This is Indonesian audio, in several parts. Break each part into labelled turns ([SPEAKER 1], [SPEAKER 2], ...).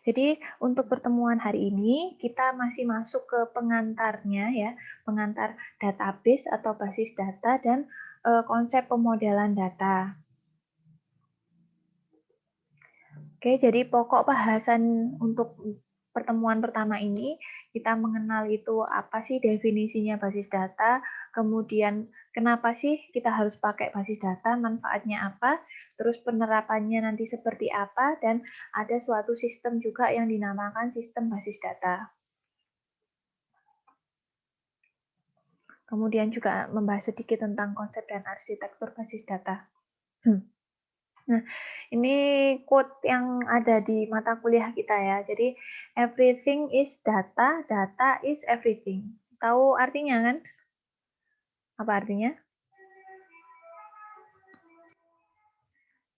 [SPEAKER 1] Jadi untuk pertemuan hari ini kita masih masuk ke pengantarnya ya, pengantar database atau basis data dan konsep pemodelan data. Oke, jadi pokok bahasan untuk pertemuan pertama ini kita mengenal itu apa sih definisinya basis data, kemudian kenapa sih kita harus pakai basis data, manfaatnya apa, terus penerapannya nanti seperti apa, dan ada suatu sistem juga yang dinamakan sistem basis data. Kemudian juga membahas sedikit tentang konsep dan arsitektur basis data. Nah, ini quote yang ada di mata kuliah kita ya. Jadi, everything is data, data is everything. Tahu artinya kan? Apa artinya?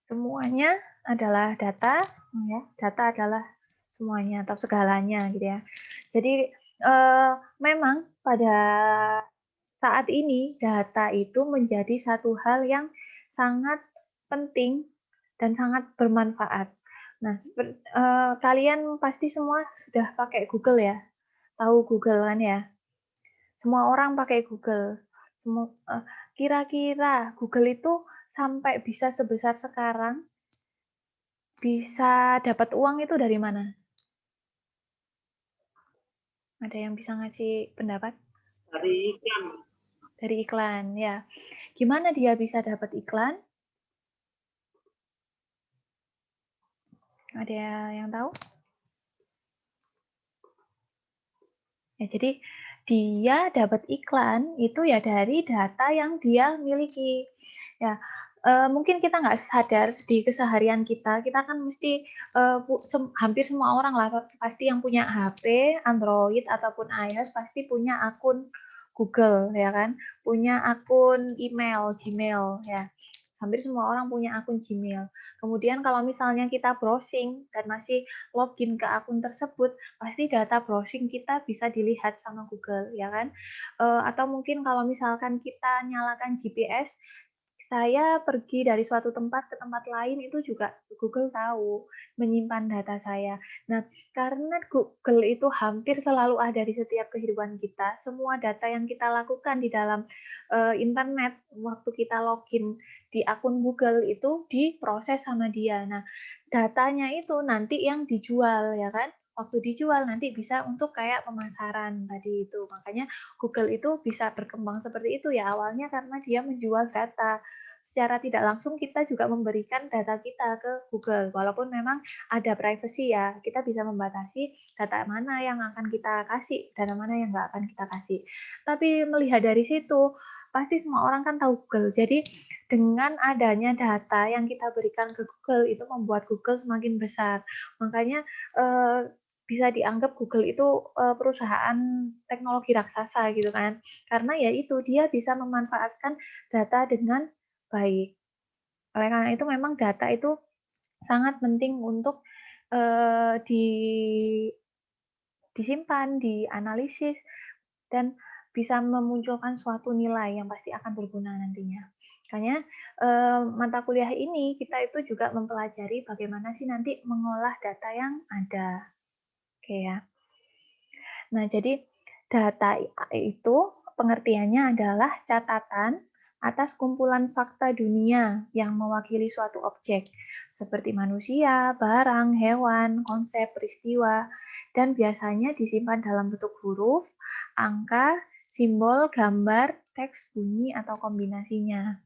[SPEAKER 1] Semuanya adalah data, ya. Data adalah semuanya atau segalanya gitu ya. Jadi, memang pada saat ini data itu menjadi satu hal yang sangat penting dan sangat bermanfaat. Nah, kalian pasti semua sudah pakai Google ya? Tahu Google kan ya? Semua orang pakai Google. Kira-kira Google itu sampai bisa sebesar sekarang, bisa dapat uang itu dari mana? Ada yang bisa ngasih pendapat?
[SPEAKER 2] Dari iklan.
[SPEAKER 1] Dari iklan, ya. Gimana dia bisa dapat iklan? Ada yang tahu? Ya, jadi dia dapat iklan itu ya dari data yang dia miliki. Ya, mungkin kita nggak sadar di keseharian kita, kita kan mesti hampir semua orang lah pasti yang punya HP, Android ataupun iOS pasti punya akun Google ya kan, punya akun email Gmail ya. Hampir semua orang punya akun Gmail. Kemudian kalau misalnya kita browsing dan masih login ke akun tersebut, pasti data browsing kita bisa dilihat sama Google, ya kan? Atau mungkin kalau misalkan kita nyalakan GPS, saya pergi dari suatu tempat ke tempat lain itu juga Google tahu, menyimpan data saya. Nah, karena Google itu hampir selalu ada di setiap kehidupan kita, semua data yang kita lakukan di dalam internet waktu kita login di akun Google itu diproses sama dia. Nah, datanya itu nanti yang dijual ya kan? Waktu dijual nanti bisa untuk kayak pemasaran tadi itu. Makanya Google itu bisa berkembang seperti itu ya awalnya karena dia menjual data. Secara tidak langsung kita juga memberikan data kita ke Google. Walaupun memang ada privacy ya, kita bisa membatasi data mana yang akan kita kasih, data mana yang nggak akan kita kasih. Tapi melihat dari situ, pasti semua orang kan tahu Google. Jadi dengan adanya data yang kita berikan ke Google itu membuat Google semakin besar. Makanya bisa dianggap Google itu perusahaan teknologi raksasa gitu kan. Karena ya itu dia bisa memanfaatkan data dengan baik. Oleh karena itu memang data itu sangat penting untuk disimpan, dianalisis dan bisa memunculkan suatu nilai yang pasti akan berguna nantinya. Makanya mata kuliah ini kita itu juga mempelajari bagaimana sih nanti mengolah data yang ada. Oke ya. Nah, jadi data itu pengertiannya adalah catatan atas kumpulan fakta dunia yang mewakili suatu objek, seperti manusia, barang, hewan, konsep, peristiwa, dan biasanya disimpan dalam bentuk huruf, angka, simbol, gambar, teks, bunyi, atau kombinasinya.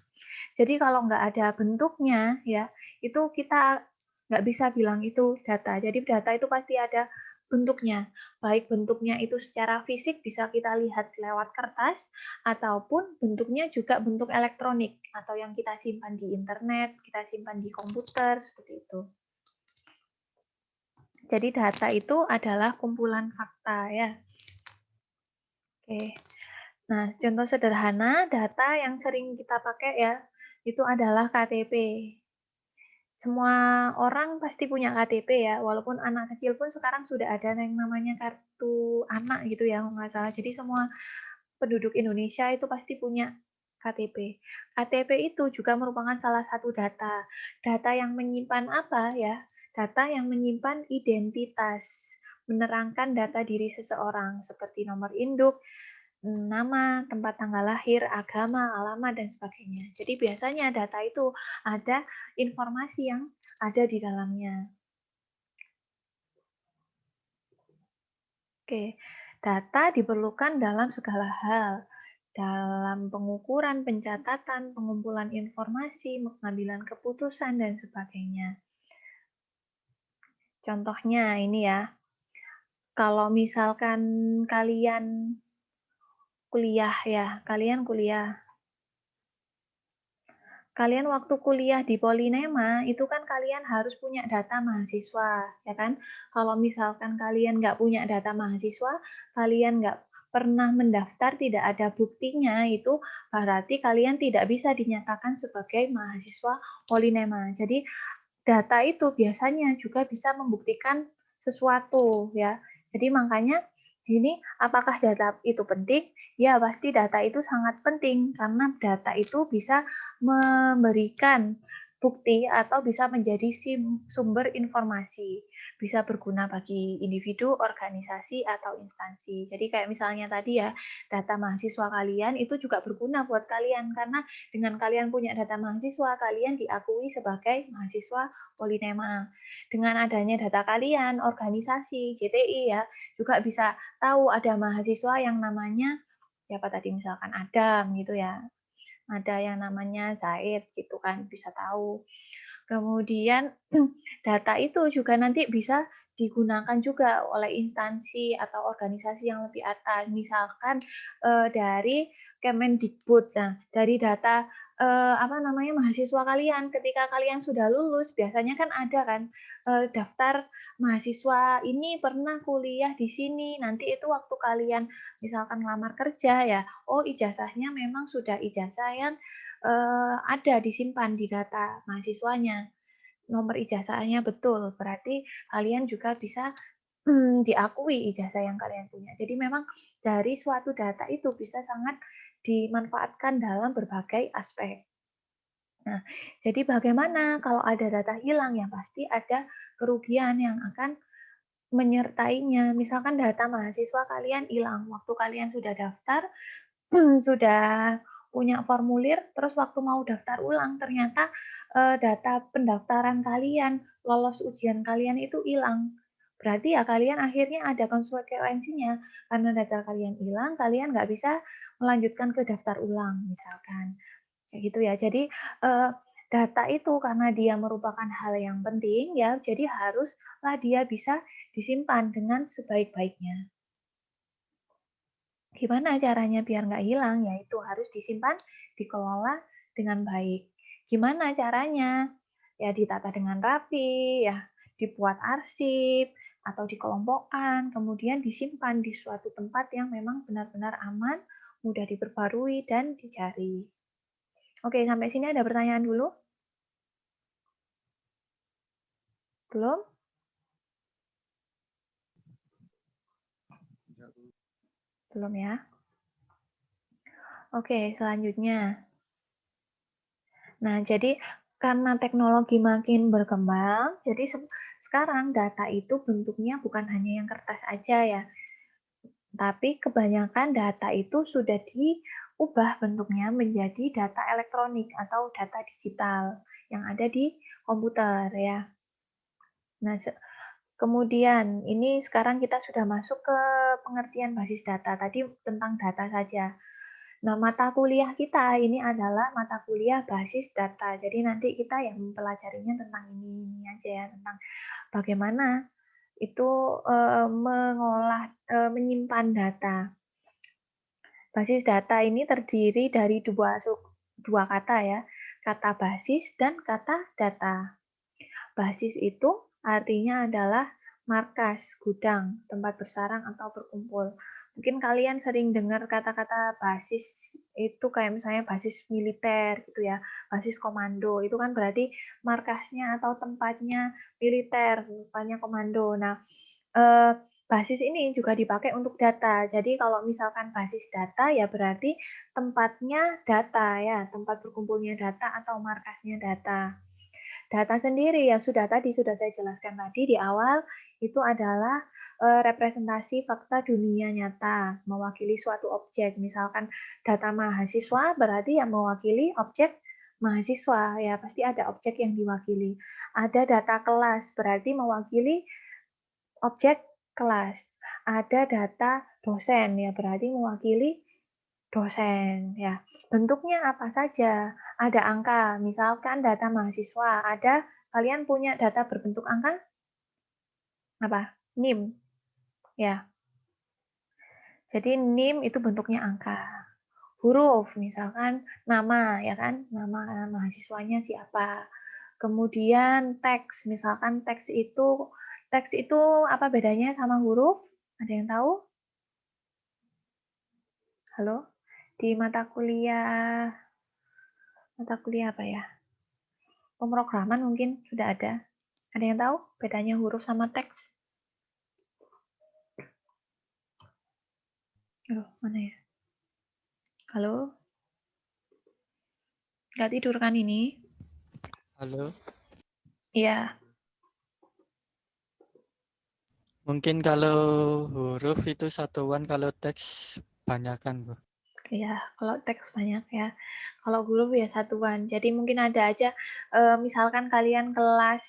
[SPEAKER 1] Jadi kalau nggak ada bentuknya, ya itu kita nggak bisa bilang itu data. Jadi data itu pasti ada bentuknya. Baik bentuknya itu secara fisik bisa kita lihat lewat kertas, ataupun bentuknya juga bentuk elektronik, atau yang kita simpan di internet, kita simpan di komputer, seperti itu. Jadi data itu adalah kumpulan fakta ya. Oke. Nah, contoh sederhana data yang sering kita pakai ya, itu adalah KTP. Semua orang pasti punya KTP ya, walaupun anak kecil pun sekarang sudah ada yang namanya kartu anak gitu ya, kalau nggak salah. Jadi semua penduduk Indonesia itu pasti punya KTP. KTP itu juga merupakan salah satu data. Data yang menyimpan apa ya? data yang menyimpan identitas, menerangkan data diri seseorang seperti nomor induk, nama, tempat tanggal lahir, agama, alamat, dan sebagainya. Jadi biasanya data itu ada informasi yang ada di dalamnya. Oke, data diperlukan dalam segala hal, dalam pengukuran, pencatatan, pengumpulan informasi, pengambilan keputusan, dan sebagainya. Contohnya ini ya, kalau misalkan kalian kuliah ya, kalian waktu kuliah di Polinema, itu kan kalian harus punya data mahasiswa, ya kan? Kalau misalkan kalian nggak punya data mahasiswa, kalian nggak pernah mendaftar, tidak ada buktinya, itu berarti kalian tidak bisa dinyatakan sebagai mahasiswa Polinema. Jadi data itu biasanya juga bisa membuktikan sesuatu ya. Jadi makanya ini apakah data itu penting? Ya pasti data itu sangat penting karena data itu bisa memberikan bukti atau bisa menjadi sumber informasi. Bisa berguna bagi individu, organisasi, atau instansi. Jadi kayak misalnya tadi ya, data mahasiswa kalian itu juga berguna buat kalian karena dengan kalian punya data mahasiswa, kalian diakui sebagai mahasiswa Polinema. Dengan adanya data kalian, organisasi, JTI ya, juga bisa tahu ada mahasiswa yang namanya siapa tadi misalkan Adam gitu ya. Ada yang namanya Zaid gitu kan, bisa tahu. Kemudian data itu juga nanti bisa digunakan juga oleh instansi atau organisasi yang lebih atas. Misalkan dari Kemendikbud. Nah, dari data mahasiswa kalian ketika kalian sudah lulus biasanya kan ada kan daftar mahasiswa ini pernah kuliah di sini. Nanti itu waktu kalian misalkan lamar kerja ya, oh ijazahnya memang sudah ijazah yang ada disimpan di data mahasiswanya. Nomor ijazahnya betul, berarti kalian juga bisa diakui ijazah yang kalian punya. Jadi memang dari suatu data itu bisa sangat dimanfaatkan dalam berbagai aspek. Nah, jadi bagaimana kalau ada data hilang? Ya pasti ada kerugian yang akan menyertainya. Misalkan data mahasiswa kalian hilang waktu kalian sudah daftar, sudah punya formulir, terus waktu mau daftar ulang ternyata data pendaftaran kalian, lolos ujian kalian itu hilang. Berarti ya kalian akhirnya ada konsekuensinya. Karena data kalian hilang, kalian nggak bisa melanjutkan ke daftar ulang misalkan. Kayak gitu ya. Jadi data itu karena dia merupakan hal yang penting ya, jadi haruslah dia bisa disimpan dengan sebaik-baiknya. Gimana caranya biar nggak hilang? Yaitu harus disimpan, dikelola dengan baik. Gimana caranya? Ya ditata dengan rapi, ya dibuat arsip, atau dikelompokkan, kemudian disimpan di suatu tempat yang memang benar-benar aman, mudah diperbarui, dan dicari. Oke, sampai sini ada pertanyaan dulu? Belum? Belum ya? Oke, selanjutnya. Nah, jadi karena teknologi makin berkembang, jadi sekarang data itu bentuknya bukan hanya yang kertas aja ya, tapi kebanyakan data itu sudah diubah bentuknya menjadi data elektronik atau data digital yang ada di komputer ya. Nah, kemudian ini sekarang kita sudah masuk ke pengertian basis data. Tadi tentang data saja. Nah, mata kuliah kita ini adalah mata kuliah basis data. Jadi nanti kita yang mempelajarinya tentang ini aja ya, tentang bagaimana itu mengolah, menyimpan data. Basis data ini terdiri dari dua kata ya, kata basis dan kata data. Basis itu artinya adalah markas, gudang, tempat bersarang atau berkumpul. Mungkin kalian sering dengar kata-kata basis itu kayak misalnya basis militer gitu ya, basis komando. Itu kan berarti markasnya atau tempatnya militer, tempatnya komando. Nah, basis ini juga dipakai untuk data. Jadi kalau misalkan basis data ya berarti tempatnya data ya, tempat berkumpulnya data atau markasnya data. Data sendiri ya sudah saya jelaskan tadi di awal, itu adalah representasi fakta dunia nyata, mewakili suatu objek. Misalkan data mahasiswa berarti yang mewakili objek mahasiswa, ya pasti ada objek yang diwakili. Ada data kelas berarti mewakili objek kelas. Ada data dosen ya berarti mewakili dosen ya. Bentuknya apa saja? Ada angka, misalkan data mahasiswa. Ada kalian punya data berbentuk angka? Apa? NIM. Ya. Jadi NIM itu bentuknya angka. Huruf, misalkan nama ya kan? Nama mahasiswanya siapa? Kemudian teks, misalkan teks itu apa bedanya sama huruf? Ada yang tahu? Halo? Di mata kuliah apa ya? Pemrograman mungkin sudah ada. Ada yang tahu bedanya huruf sama teks? Aduh, mana ya? Halo? Nggak tidur kan ini?
[SPEAKER 2] Halo,
[SPEAKER 1] Iya.
[SPEAKER 2] mungkin kalau huruf itu satuan, kalau teks banyakan, Bu.
[SPEAKER 1] Iya, kalau teks banyak ya. Kalau huruf ya satuan. Jadi mungkin ada aja, misalkan kalian kelas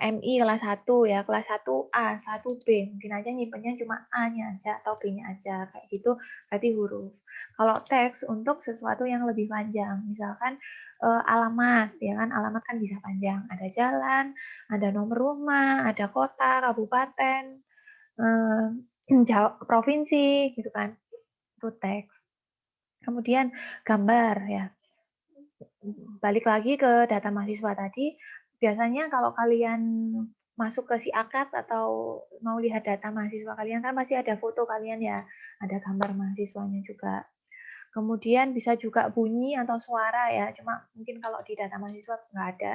[SPEAKER 1] MI kelas 1 ya, kelas 1A, 1B, mungkin aja nyimpennya cuma A-nya aja atau B-nya aja, kayak gitu, berarti huruf. Kalau teks untuk sesuatu yang lebih panjang, misalkan alamat, ya kan, alamat kan bisa panjang, ada jalan, ada nomor rumah, ada kota, kabupaten, provinsi, gitu kan, itu teks. Kemudian gambar, ya, balik lagi ke data mahasiswa tadi, biasanya kalau kalian masuk ke si akad atau mau lihat data mahasiswa kalian kan masih ada foto kalian ya, ada gambar mahasiswanya juga. Kemudian bisa juga bunyi atau suara ya, cuma mungkin kalau di data mahasiswa nggak ada.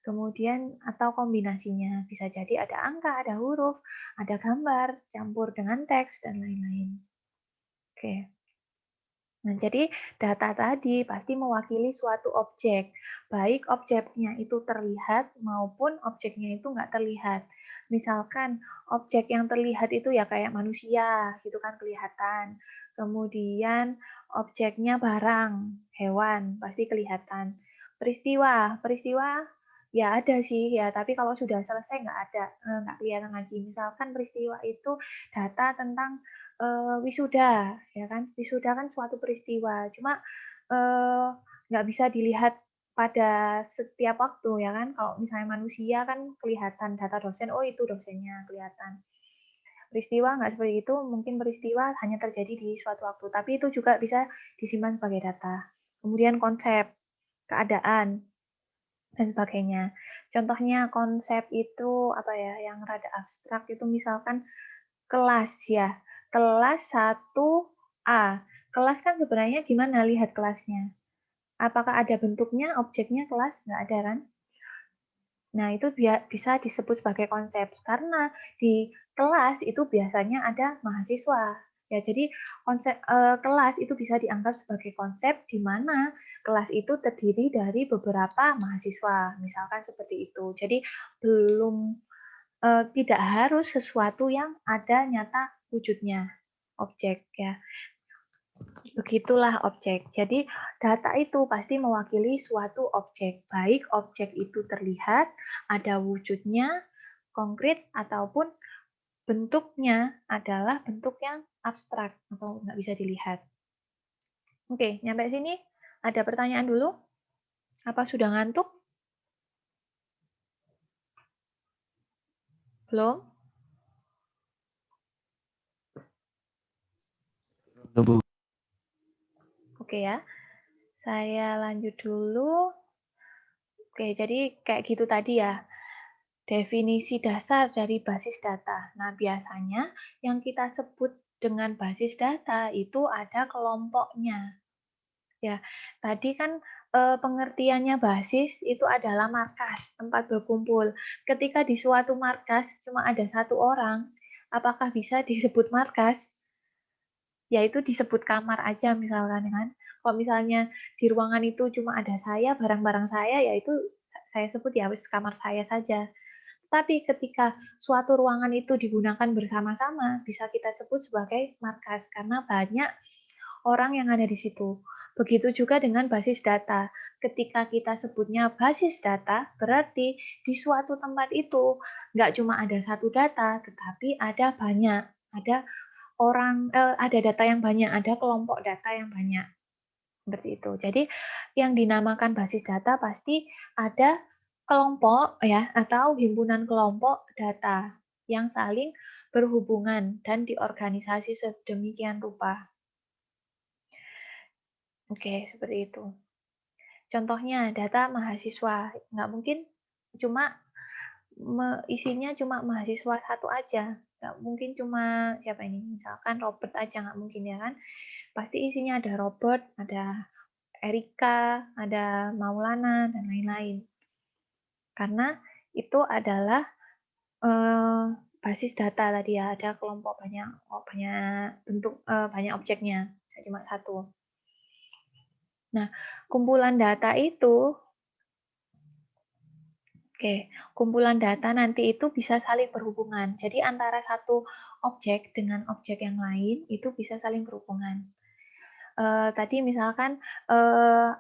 [SPEAKER 1] Kemudian atau kombinasinya, bisa jadi ada angka, ada huruf, ada gambar, campur dengan teks, dan lain-lain. Oke. Nah, jadi data tadi pasti mewakili suatu objek, baik objeknya itu terlihat maupun objeknya itu nggak terlihat. Misalkan objek yang terlihat itu ya kayak manusia, gitu kan kelihatan. Kemudian objeknya barang, hewan, pasti kelihatan. Peristiwa ya ada sih ya, tapi kalau sudah selesai nggak ada, nggak kelihatan lagi. Misalkan peristiwa itu data tentang wisuda, ya kan? Wisuda kan suatu peristiwa, cuma nggak bisa dilihat pada setiap waktu, ya kan? Kalau misalnya manusia kan kelihatan data dosen, oh itu dosennya kelihatan. Peristiwa nggak seperti itu, mungkin peristiwa hanya terjadi di suatu waktu, tapi itu juga bisa disimpan sebagai data. Kemudian konsep, keadaan, dan sebagainya. Contohnya konsep itu apa ya, yang rada abstrak itu misalkan kelas ya. Kelas 1A. Kelas kan sebenarnya gimana lihat kelasnya? Apakah ada bentuknya, objeknya kelas? Nggak ada kan? Nah, itu bisa disebut sebagai konsep. Karena di kelas itu biasanya ada mahasiswa. Ya, jadi konsep kelas itu bisa dianggap sebagai konsep di mana kelas itu terdiri dari beberapa mahasiswa. Misalkan seperti itu. Jadi belum tidak harus sesuatu yang ada nyata wujudnya, objek ya. Begitulah objek. Jadi data itu pasti mewakili suatu objek, baik objek itu terlihat, ada wujudnya, konkret, ataupun bentuknya adalah bentuk yang abstrak atau nggak bisa dilihat. Oke, nyampe sini ada pertanyaan dulu? Apa sudah ngantuk? Belum?
[SPEAKER 2] Bu.
[SPEAKER 1] Oke ya, saya lanjut dulu. Oke, jadi kayak gitu tadi ya. Definisi dasar dari basis data. Nah, biasanya yang kita sebut dengan basis data itu ada kelompoknya. Ya, tadi kan pengertiannya basis itu adalah markas, tempat berkumpul. Ketika di suatu markas cuma ada satu orang, apakah bisa disebut markas? Yaitu disebut kamar aja misalkan kan. Kalau misalnya di ruangan itu cuma ada saya, barang-barang saya, yaitu saya sebut ya wis kamar saya saja. Tapi ketika suatu ruangan itu digunakan bersama-sama, bisa kita sebut sebagai markas karena banyak orang yang ada di situ. Begitu juga dengan basis data. Ketika kita sebutnya basis data, berarti di suatu tempat itu nggak cuma ada satu data, tetapi ada banyak, ada ada data yang banyak, ada kelompok data yang banyak. Seperti itu. Jadi yang dinamakan basis data pasti ada kelompok ya atau himpunan kelompok data yang saling berhubungan dan diorganisasi sedemikian rupa. Oke, seperti itu. Contohnya data mahasiswa, nggak mungkin cuma isinya cuma mahasiswa satu aja. Nggak mungkin cuma siapa ini, misalkan Robert aja, nggak mungkin ya kan. Pasti isinya ada Robert, ada Erika, ada Maulana, dan lain-lain. Karena itu adalah basis data tadi ya, ada kelompok banyak bentuk banyak objeknya, tidak cuma satu. Nah, kumpulan data itu kumpulan data nanti itu bisa saling berhubungan. Jadi antara satu objek dengan objek yang lain itu bisa saling berhubungan. Tadi misalkan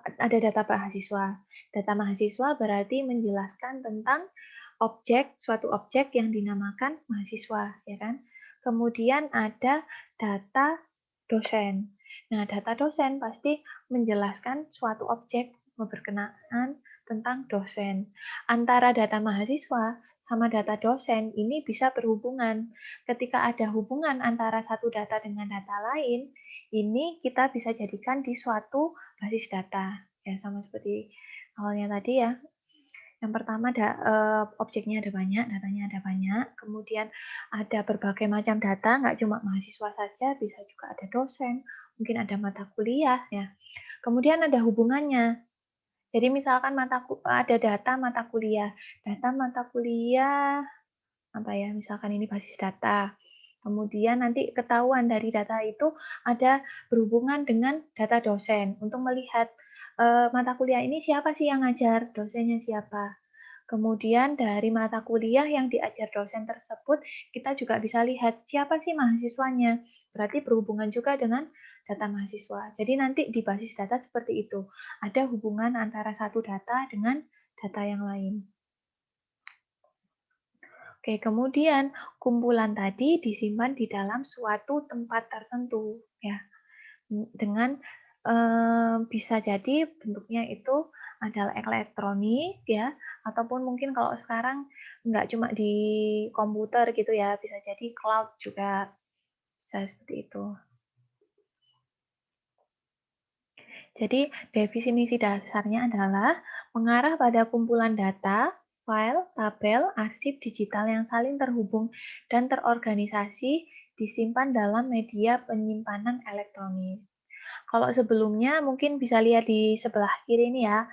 [SPEAKER 1] ada data mahasiswa. Data mahasiswa berarti menjelaskan tentang suatu objek yang dinamakan mahasiswa, ya kan? Kemudian ada data dosen. Nah, data dosen pasti menjelaskan suatu objek berkenaan tentang dosen. Antara data mahasiswa sama data dosen ini bisa berhubungan. Ketika ada hubungan antara satu data dengan data lain, ini kita bisa jadikan di suatu basis data. Ya, sama seperti awalnya tadi ya. Yang pertama objeknya ada banyak, datanya ada banyak. Kemudian ada berbagai macam data, nggak cuma mahasiswa saja, bisa juga ada dosen, mungkin ada mata kuliah ya. Kemudian ada hubungannya. Jadi misalkan ada data mata kuliah. Data mata kuliah apa ya? Misalkan ini basis data. Kemudian nanti ketahuan dari data itu ada berhubungan dengan data dosen untuk melihat mata kuliah ini siapa sih yang ngajar, dosennya siapa. Kemudian dari mata kuliah yang diajar dosen tersebut, kita juga bisa lihat siapa sih mahasiswanya. Berarti berhubungan juga dengan data mahasiswa. Jadi nanti di basis data seperti itu. Ada hubungan antara satu data dengan data yang lain. Oke, kemudian kumpulan tadi disimpan di dalam suatu tempat tertentu, ya, dengan bisa jadi bentuknya itu adalah elektronik, ya, ataupun mungkin kalau sekarang nggak cuma di komputer gitu ya, bisa jadi cloud juga bisa seperti itu. Jadi definisi dasarnya adalah mengarah pada kumpulan data, file, tabel, arsip digital yang saling terhubung dan terorganisasi disimpan dalam media penyimpanan elektronik. Kalau sebelumnya mungkin bisa lihat di sebelah kiri ini ya,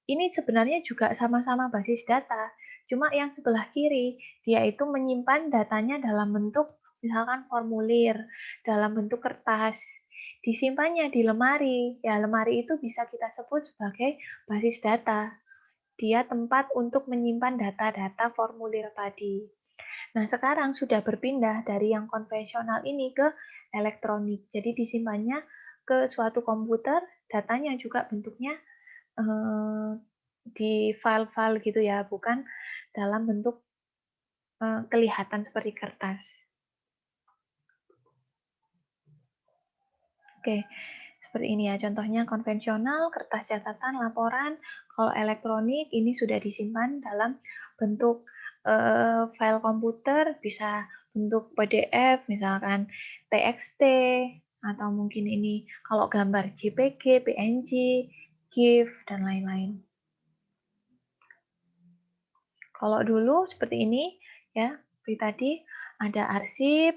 [SPEAKER 1] ini sebenarnya juga sama-sama basis data, cuma yang sebelah kiri dia itu menyimpan datanya dalam bentuk misalkan formulir, dalam bentuk kertas. Disimpannya di lemari. Ya, lemari itu bisa kita sebut sebagai basis data. Dia tempat untuk menyimpan data-data formulir tadi. Nah, sekarang sudah berpindah dari yang konvensional ini ke elektronik. Jadi disimpannya ke suatu komputer, datanya juga bentuknya di file-file gitu ya, bukan dalam bentuk kelihatan seperti kertas. Oke, seperti ini ya. Contohnya konvensional, kertas catatan, laporan. Kalau elektronik ini sudah disimpan dalam bentuk file komputer, bisa bentuk PDF, misalkan TXT, atau mungkin ini kalau gambar JPG, PNG, GIF, dan lain-lain. Kalau dulu seperti ini, ya, seperti tadi ada arsip,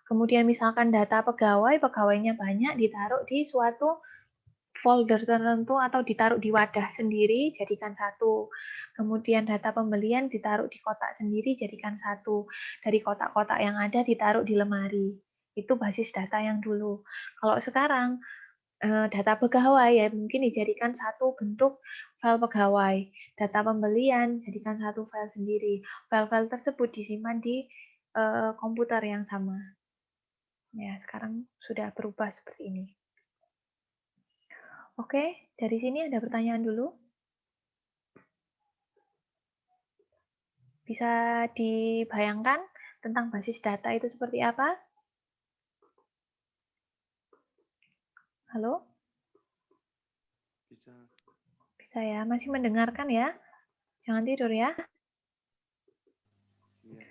[SPEAKER 1] kemudian misalkan data pegawai, pegawainya banyak, ditaruh di suatu folder tertentu atau ditaruh di wadah sendiri, jadikan satu. Kemudian data pembelian ditaruh di kotak sendiri, jadikan satu. Dari kotak-kotak yang ada ditaruh di lemari. Itu basis data yang dulu. Kalau sekarang, data pegawai ya, mungkin dijadikan satu bentuk file pegawai. Data pembelian jadikan satu file sendiri. File-file tersebut disimpan di komputer yang sama. Ya, sekarang sudah berubah seperti ini. Oke, dari sini ada pertanyaan dulu. Bisa dibayangkan tentang basis data itu seperti apa? Halo?
[SPEAKER 3] Bisa.
[SPEAKER 1] Bisa ya, masih mendengarkan ya? Jangan tidur ya.
[SPEAKER 3] Iya.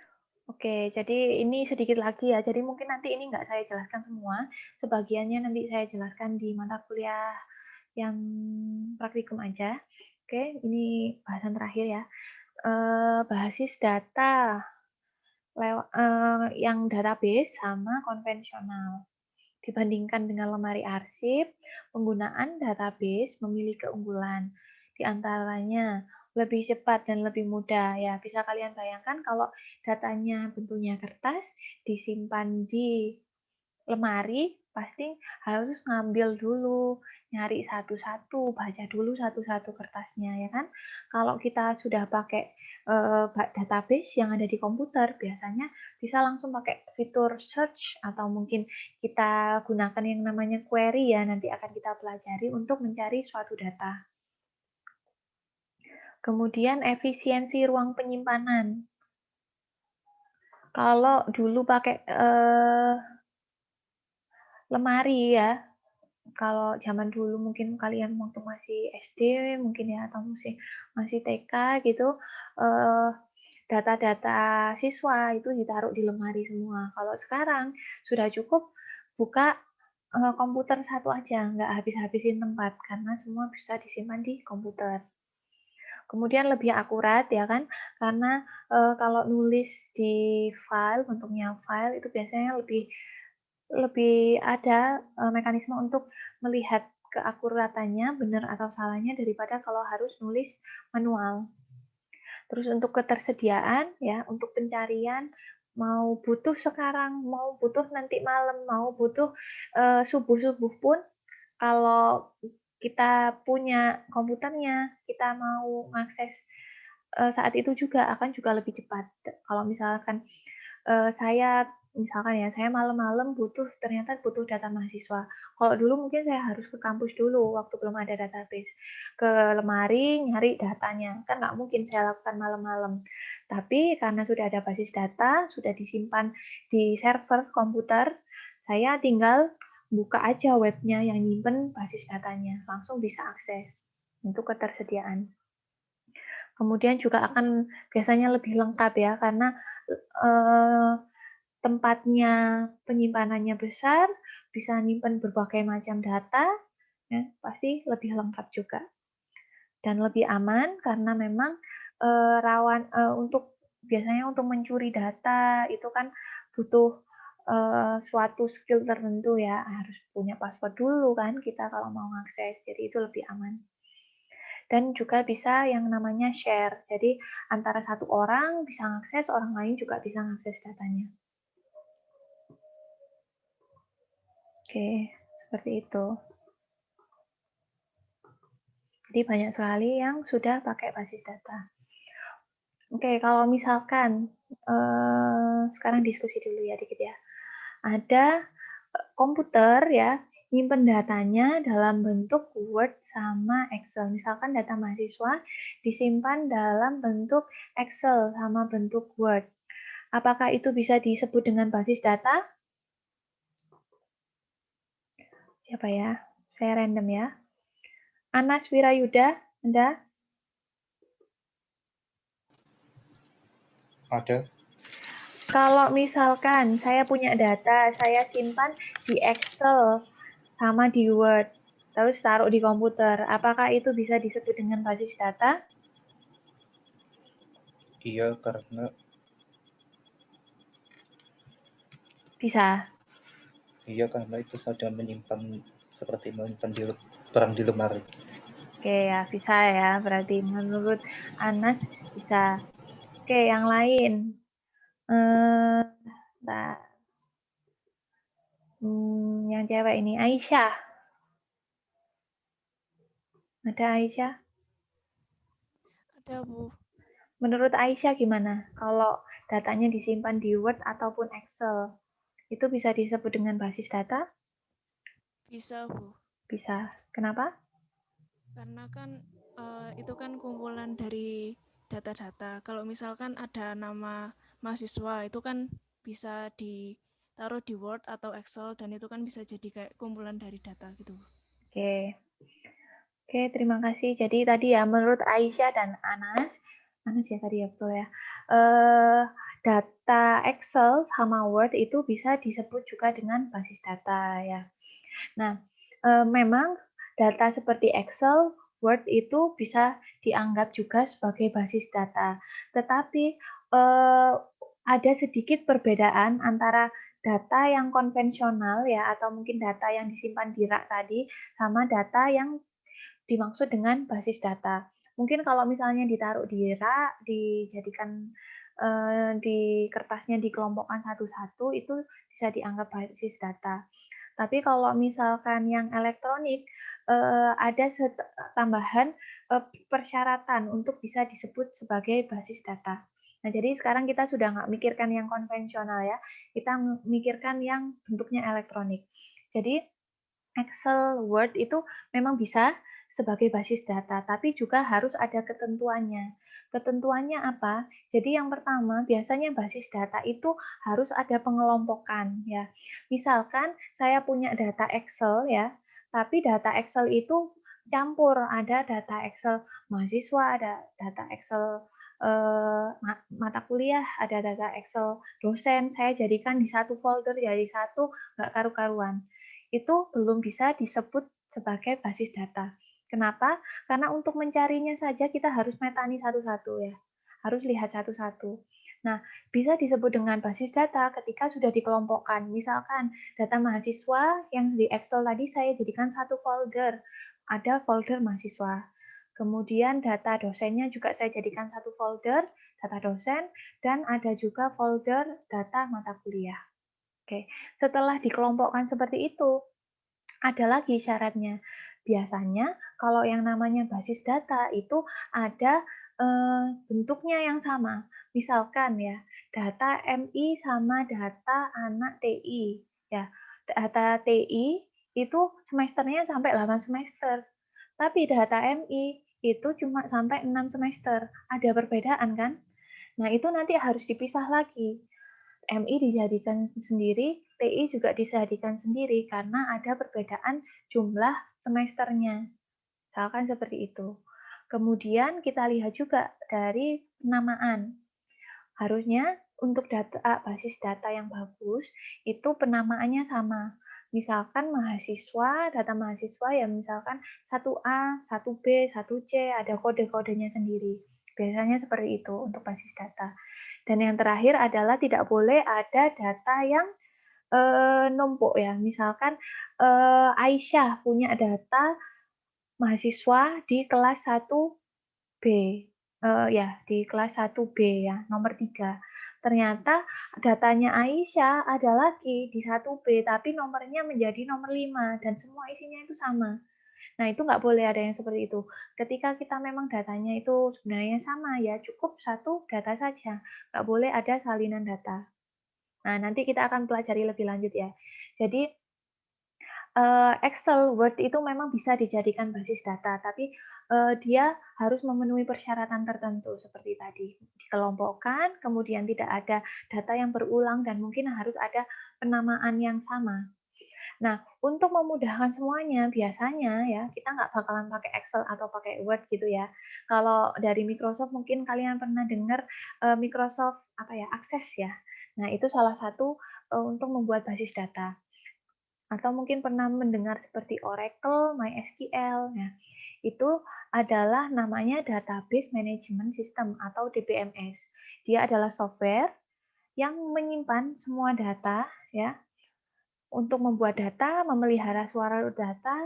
[SPEAKER 1] Oke, jadi ini sedikit lagi ya. Jadi mungkin nanti ini nggak saya jelaskan semua. Sebagiannya nanti saya jelaskan di mata kuliah yang praktikum aja. Oke, ini bahasan terakhir ya. Basis data yang database sama konvensional. Dibandingkan dengan lemari arsip, penggunaan database memiliki keunggulan. Di antaranya lebih cepat dan lebih mudah. Ya, bisa kalian bayangkan kalau datanya bentuknya kertas, disimpan di lemari, pasti harus ngambil dulu, nyari satu-satu, baca dulu satu-satu kertasnya, ya kan? Kalau kita sudah pakai database yang ada di komputer, biasanya bisa langsung pakai fitur search atau mungkin kita gunakan yang namanya query ya, nanti akan kita pelajari untuk mencari suatu data. Kemudian efisiensi ruang penyimpanan. Kalau dulu pakai lemari ya, kalau zaman dulu mungkin kalian waktu masih SD mungkin ya, atau masih TK gitu, data-data siswa itu ditaruh di lemari semua. Kalau sekarang sudah cukup buka komputer satu aja, nggak habis-habisin tempat, karena semua bisa disimpan di komputer. Kemudian lebih akurat ya kan, karena kalau nulis di file, bentuknya file itu biasanya lebih ada mekanisme untuk melihat keakuratannya, benar atau salahnya daripada kalau harus nulis manual. Terus untuk ketersediaan ya, untuk pencarian mau butuh sekarang, mau butuh nanti malam, mau butuh subuh-subuh pun kalau kita punya komputernya, kita mau mengakses saat itu juga akan juga lebih cepat. Kalau misalkan saya misalkan ya, saya malam-malam ternyata butuh data mahasiswa. Kalau dulu mungkin saya harus ke kampus dulu waktu belum ada database. Ke lemari nyari datanya, kan nggak mungkin saya lakukan malam-malam. Tapi karena sudah ada basis data, sudah disimpan di server komputer, saya tinggal buka aja webnya yang nyimpen basis datanya, langsung bisa akses. Untuk ketersediaan. Kemudian juga akan biasanya lebih lengkap ya, karena tempatnya penyimpanannya besar, bisa nyimpen berbagai macam data, ya, pasti lebih lengkap juga. Dan lebih aman karena memang rawan biasanya untuk mencuri data itu kan butuh suatu skill tertentu ya, harus punya password dulu kan kita kalau mau mengakses, jadi itu lebih aman. Dan juga bisa yang namanya share, jadi antara satu orang bisa mengakses, orang lain juga bisa mengakses datanya. Oke, seperti itu. Jadi banyak sekali yang sudah pakai basis data. Oke, kalau misalkan sekarang diskusi dulu ya dikit ya. Ada komputer ya, nyimpen datanya dalam bentuk Word sama Excel. Misalkan data mahasiswa disimpan dalam bentuk Excel sama bentuk Word. Apakah itu bisa disebut dengan basis data? Siapa ya? Saya random ya. Anas Wirayuda, Anda?
[SPEAKER 4] Ada.
[SPEAKER 1] Kalau misalkan saya punya data, saya simpan di Excel sama di Word, terus taruh di komputer, apakah itu bisa disebut dengan basis data?
[SPEAKER 4] Iya, karena
[SPEAKER 1] Bisa.
[SPEAKER 4] itu sudah menyimpan seperti menyimpan barang di lemari.
[SPEAKER 1] Oke ya, bisa ya. Berarti menurut Anas bisa. Oke, yang lain. Yang cewek ini, Aisyah. Ada Aisyah?
[SPEAKER 3] Ada, Bu.
[SPEAKER 1] Menurut Aisyah gimana? Kalau datanya disimpan di Word ataupun Excel, itu bisa disebut dengan basis data?
[SPEAKER 3] Bisa, Bu.
[SPEAKER 1] Bisa. Kenapa?
[SPEAKER 3] Karena kan itu kan kumpulan dari data-data. Kalau misalkan ada nama mahasiswa, itu kan bisa ditaruh di Word atau Excel, dan itu kan bisa jadi kayak kumpulan dari data gitu.
[SPEAKER 1] Oke. Oke, terima kasih. Jadi tadi ya, menurut Aisyah dan Anas ya tadi ya, betul ya, data Excel sama Word itu bisa disebut juga dengan basis data ya. Nah, memang data seperti Excel, Word itu bisa dianggap juga sebagai basis data. Tetapi ada sedikit perbedaan antara data yang konvensional ya, atau mungkin data yang disimpan di rak tadi, sama data yang dimaksud dengan basis data. Mungkin kalau misalnya ditaruh di rak, dijadikan di kertasnya dikelompokkan satu-satu, itu bisa dianggap basis data. Tapi kalau misalkan yang elektronik, ada tambahan persyaratan untuk bisa disebut sebagai basis data. Nah, jadi sekarang kita sudah nggak mikirkan yang konvensional ya, kita mikirkan yang bentuknya elektronik. Jadi Excel, Word itu memang bisa sebagai basis data, tapi juga harus ada ketentuannya. Ketentuannya apa? Jadi yang pertama, biasanya basis data itu harus ada pengelompokan ya. Misalkan saya punya data Excel ya, tapi data Excel itu campur, ada data Excel mahasiswa, ada data Excel mata kuliah, ada data Excel dosen, saya jadikan di satu folder jadi satu, nggak karu-karuan. Itu belum bisa disebut sebagai basis data. Kenapa? Karena untuk mencarinya saja kita harus metani satu-satu ya. Harus lihat satu-satu. Nah, bisa disebut dengan basis data ketika sudah dikelompokkan. Misalkan data mahasiswa yang di Excel tadi saya jadikan satu folder. Ada folder mahasiswa. Kemudian data dosennya juga saya jadikan satu folder, data dosen, dan ada juga folder data mata kuliah. Oke, setelah dikelompokkan seperti itu, ada lagi syaratnya. Biasanya kalau yang namanya basis data itu ada bentuknya yang sama. Misalkan ya, data MI sama data anak TI. Ya, data TI itu semesternya sampai 8 semester. Tapi data MI itu cuma sampai 6 semester. Ada perbedaan kan? Nah, itu nanti harus dipisah lagi. MI dijadikan sendiri, TI juga dijadikan sendiri karena ada perbedaan jumlah semesternya. Misalkan seperti itu. Kemudian kita lihat juga dari penamaan. Harusnya untuk basis data yang bagus, itu penamaannya sama. Misalkan mahasiswa, data mahasiswa ya misalkan 1A, 1B, 1C, ada kode-kodenya sendiri. Biasanya seperti itu untuk basis data. Dan yang terakhir adalah tidak boleh ada data yang numpuk ya. Misalkan Aisyah punya data mahasiswa di kelas 1B. Ya, di kelas 1B ya, nomor 3. Ternyata datanya Aisyah ada lagi di 1B, tapi nomornya menjadi nomor 5 dan semua isinya itu sama. Nah, itu nggak boleh ada yang seperti itu. Ketika kita memang datanya itu sebenarnya sama, ya cukup satu data saja. Nggak boleh ada salinan data. Nah, nanti kita akan pelajari lebih lanjut ya. Jadi, Excel, Word itu memang bisa dijadikan basis data, tapi dia harus memenuhi persyaratan tertentu seperti tadi. Dikelompokkan, kemudian tidak ada data yang berulang, dan mungkin harus ada penamaan yang sama. Nah, untuk memudahkan semuanya, biasanya ya kita nggak bakalan pakai Excel atau pakai Word gitu ya. Kalau dari Microsoft mungkin kalian pernah dengar Microsoft Access ya. Nah, itu salah satu untuk membuat basis data. Atau mungkin pernah mendengar seperti Oracle, MySQL. Nah, itu adalah namanya Database Management System atau DBMS. Dia adalah software yang menyimpan semua data ya untuk membuat data, memelihara suara data.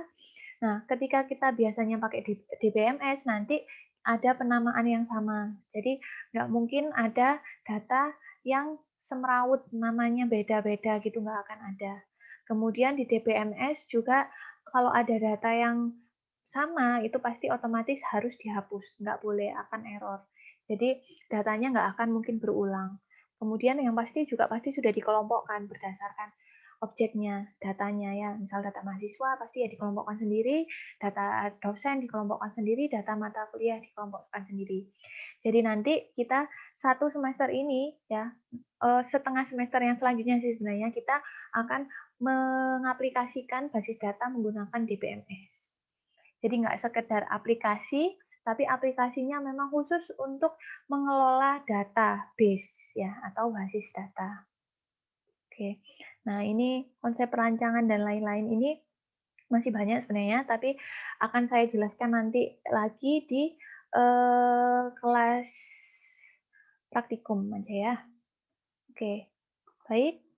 [SPEAKER 1] Nah, ketika kita biasanya pakai DBMS, nanti ada penamaan yang sama. Jadi, nggak mungkin ada data yang semrawut, namanya beda-beda gitu, nggak akan ada. Kemudian di DBMS juga, kalau ada data yang sama, itu pasti otomatis harus dihapus, nggak boleh akan error. Jadi datanya nggak akan mungkin berulang. Kemudian yang pasti juga pasti sudah dikelompokkan berdasarkan objeknya, datanya ya. Misal data mahasiswa pasti ya dikelompokkan sendiri, data dosen dikelompokkan sendiri, data mata kuliah dikelompokkan sendiri. Jadi nanti kita satu semester ini ya, setengah semester yang selanjutnya sih sebenarnya kita akan mengaplikasikan basis data menggunakan DBMS. Jadi nggak sekedar aplikasi, tapi aplikasinya memang khusus untuk mengelola database ya atau basis data. Oke, nah ini konsep perancangan dan lain-lain ini masih banyak sebenarnya, tapi akan saya jelaskan nanti lagi di kelas praktikum aja ya. Oke, baik.